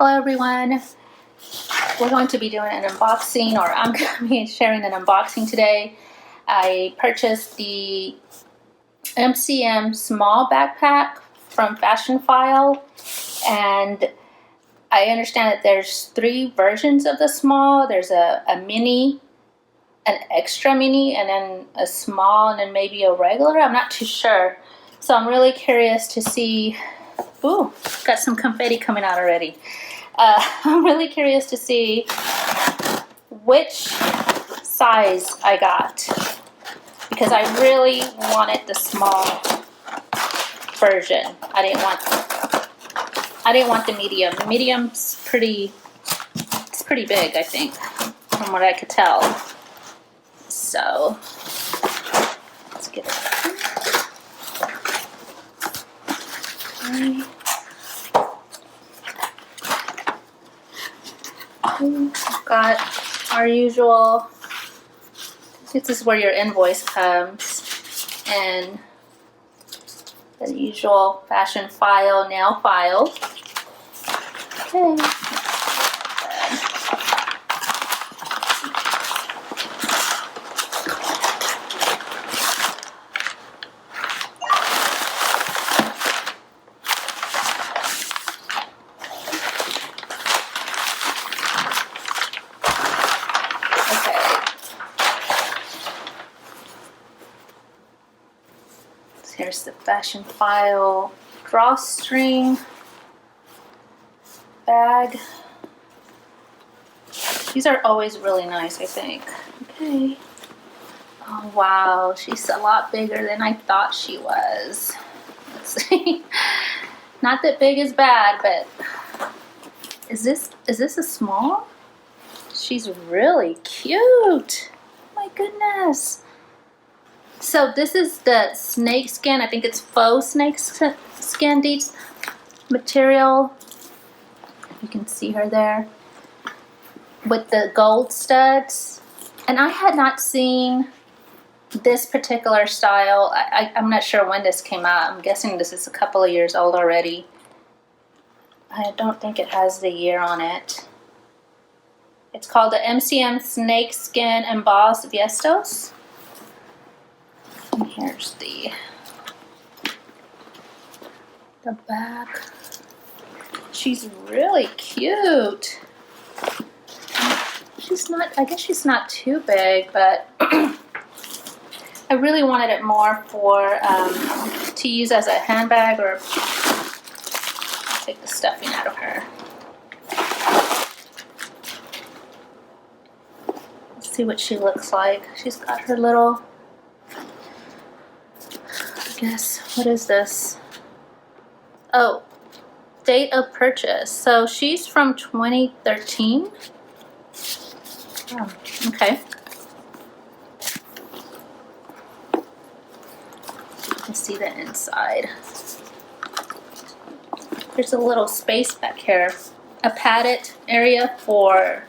Hello everyone. We're going to be doing an unboxing, or I'm going to be sharing an unboxing today. I purchased the MCM small backpack from Fashionphile, and I understand that there's 3 versions of the small. There's a mini, an extra mini, and then a small, and then maybe a regular. I'm not too sure. So I'm really curious to see. Ooh, got some confetti coming out already. I'm really curious to see which size I got, because I really wanted the small version. I didn't want the medium. The medium's pretty big, I think, from what I could tell. So let's get it. Okay. We've got our usual, this is where your invoice comes, and the usual Fashionphile nail file. Okay. Here's the Fashionphile drawstring bag. These are always really nice, I think. Okay. Oh wow, she's a lot bigger than I thought she was. Let's see. Not that big is bad, but is this a small? She's really cute. Oh my goodness. So this is the snakeskin. I think it's faux snakeskin material. You can see her there with the gold studs. And I had not seen this particular style. I'm not sure when this came out. I'm guessing this is a couple of years old already. I don't think it has the year on it. It's called the MCM snakeskin embossed Viestos. And here's the back. She's really cute. She's not, I guess she's not too big, but I really wanted it more for to use as a handbag, or I'll take the stuffing out of her. Let's see what she looks like. She's got her little, I guess, what is this? Oh, date of purchase. So she's from 2013. Oh, okay. Let's see the inside. There's a little space back here. A padded area for,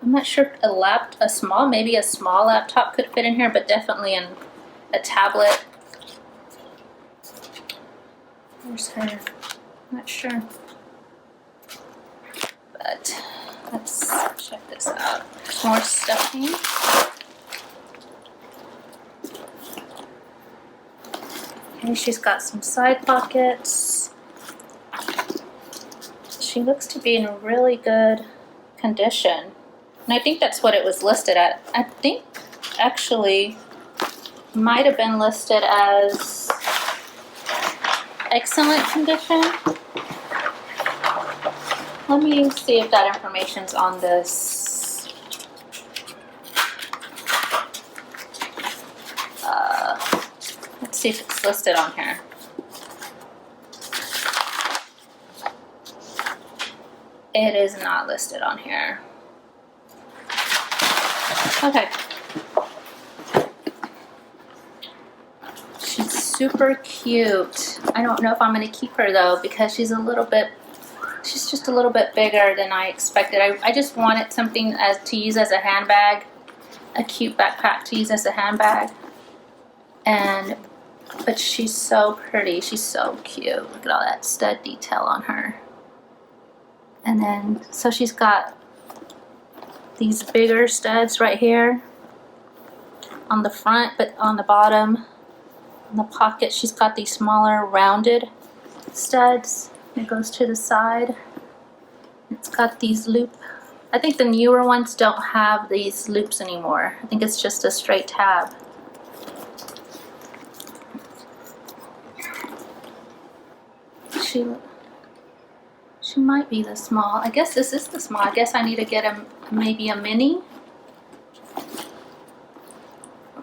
I'm not sure if maybe a small laptop could fit in here, but definitely a tablet. Where's her? I'm not sure. But let's check this out. More stuffing. And she's got some side pockets. She looks to be in really good condition. And I think that's what it was listed at. I think actually might have been listed as excellent condition. Let me see if that information's on this. Let's see if it's listed on here. It is not listed on here. Okay. She's super cute. I don't know if I'm going to keep her though, because she's just a little bit bigger than I expected. I just wanted something to use as a handbag, a cute backpack to use as a handbag. But she's so pretty. She's so cute. Look at all that stud detail on her. And then, so she's got these bigger studs right here on the front, but on the bottom, in the pocket, she's got these smaller rounded studs. It goes to the side. It's got these loop. I think the newer ones don't have these loops anymore. I think it's just a straight tab. She might be the small. I guess this is the small. I guess I need to get maybe a mini.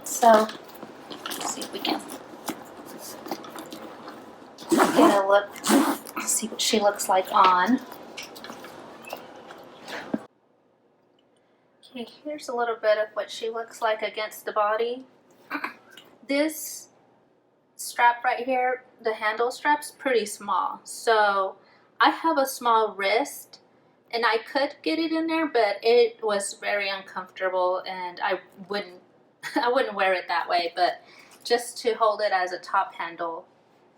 So let's see if we can get a look, see what she looks like on. Okay, here's a little bit of what she looks like against the body. This strap right here, the handle strap's pretty small. So I have a small wrist and I could get it in there, but it was very uncomfortable and I wouldn't wear it that way, but just to hold it as a top handle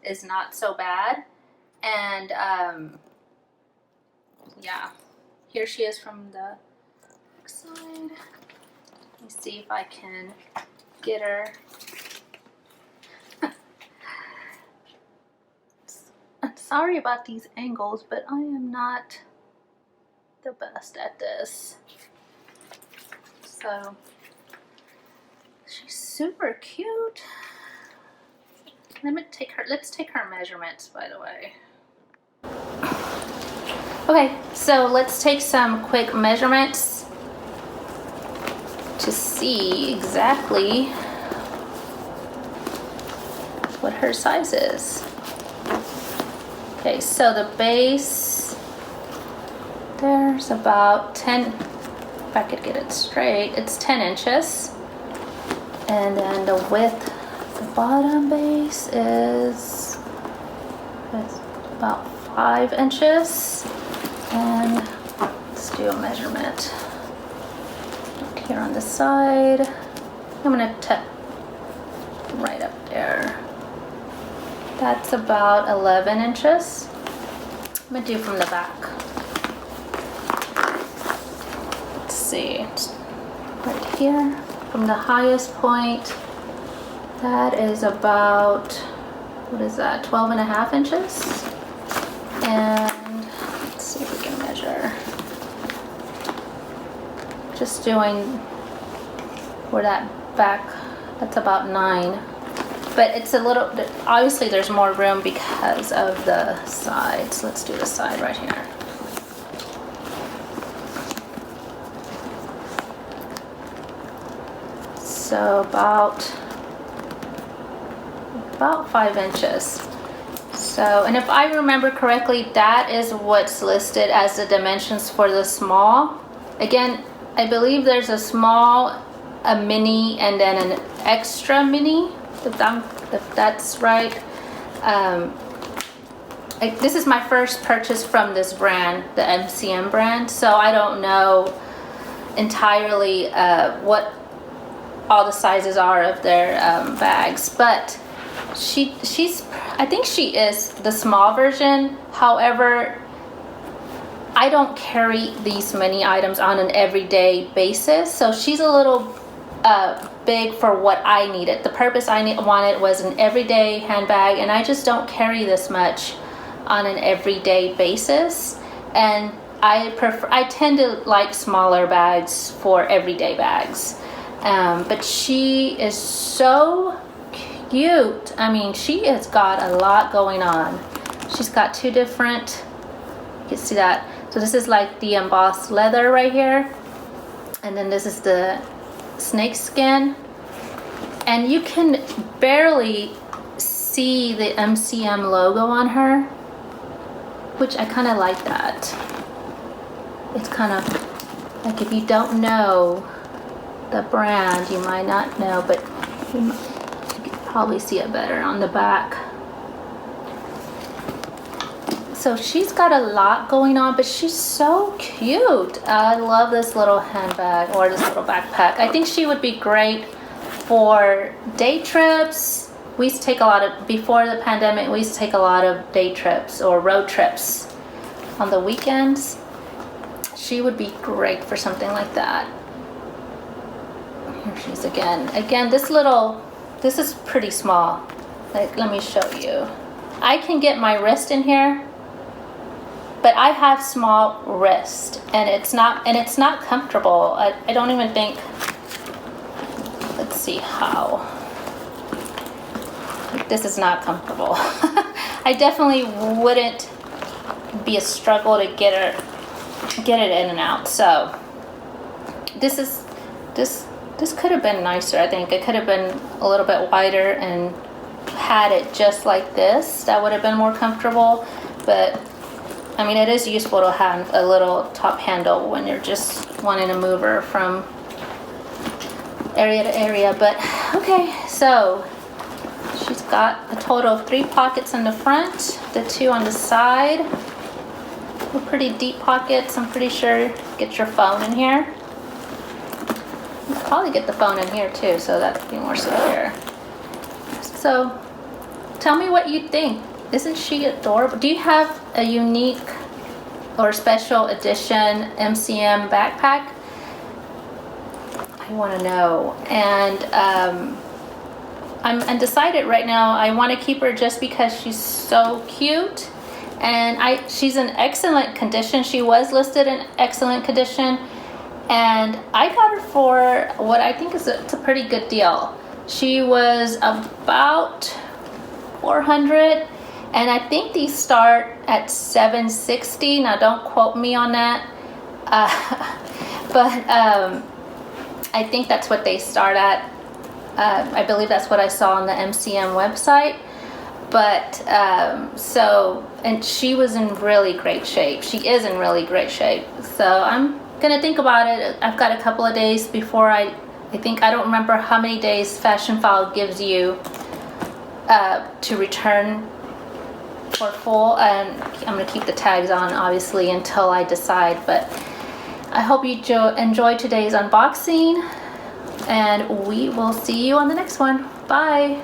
is not so bad. And yeah, here she is from the side. Let me see if I can get her. I'm sorry about these angles, but I am not the best at this. So she's super cute. Let's take her measurements, by the way. Okay, so let's take some quick measurements to see exactly what her size is. Okay, so the base, there's about 10, if I could get it straight, it's 10 inches. And then the width, the bottom base is about 5 inches. And let's do a measurement. Look here on the side. I'm gonna tap right up there. That's about 11 inches. I'm gonna do from the back. Let's see, right here, from the highest point, that is about, what is that, 12.5 inches? And let's see if we can measure. Just doing where that back, that's about 9. But it's a little, obviously there's more room because of the sides. Let's do the side right here. So about 5 inches. So, and if I remember correctly, that is what's listed as the dimensions for the small. Again, I believe there's a small, a mini, and then an extra mini. If that's right. This is my first purchase from this brand, the MCM brand, so I don't know entirely what all the sizes are of their bags, but I think she is the small version. However, I don't carry these many items on an everyday basis, so she's a little big for what I needed. The purpose I wanted was an everyday handbag, and I just don't carry this much on an everyday basis. And I tend to like smaller bags for everyday bags. But she is so cute. I mean, she has got a lot going on. She's got two different, you can see that. So this is like the embossed leather right here. And then this is the snakeskin. And you can barely see the MCM logo on her, which I kind of like that. It's kind of like, if you don't know the brand, you might not know, but you can probably see it better on the back. So she's got a lot going on, but she's so cute. I love this little handbag or this little backpack. I think she would be great for day trips. We used to take a lot of, before the pandemic, we used to take a lot of day trips or road trips on the weekends. She would be great for something like that. Here she is again. Again, this is pretty small. Like, let me show you. I can get my wrist in here, but I have small wrist, and it's not comfortable. I don't even think. Let's see how. This is not comfortable. I definitely wouldn't be a struggle to get it in and out. So this could have been nicer. I think it could have been a little bit wider and had it just like this. That would have been more comfortable. But I mean, it is useful to have a little top handle when you're just wanting to move her from area to area. But okay, so she's got a total of 3 pockets in the front, the 2 on the side. They're pretty deep pockets. I'm pretty sure. Get your phone in here. You could probably get the phone in here too, so that would be more secure. So tell me what you think. Isn't she adorable? Do you have a unique or special edition MCM backpack? I want to know. And I'm undecided right now. I want to keep her just because she's so cute, and she's in excellent condition. She was listed in excellent condition, and I got her for what I think is it's a pretty good deal. She was about $400, and I think these start at $760. Now don't quote me on that, but I think that's what they start at. I believe that's what I saw on the MCM website. But and she was in really great shape. She is in really great shape. So I'm gonna think about it. I've got a couple of days before I don't remember how many days Fashionphile gives you to return for full, and I'm gonna keep the tags on obviously until I decide. But I hope you enjoyed today's unboxing, and we will see you on the next one. Bye.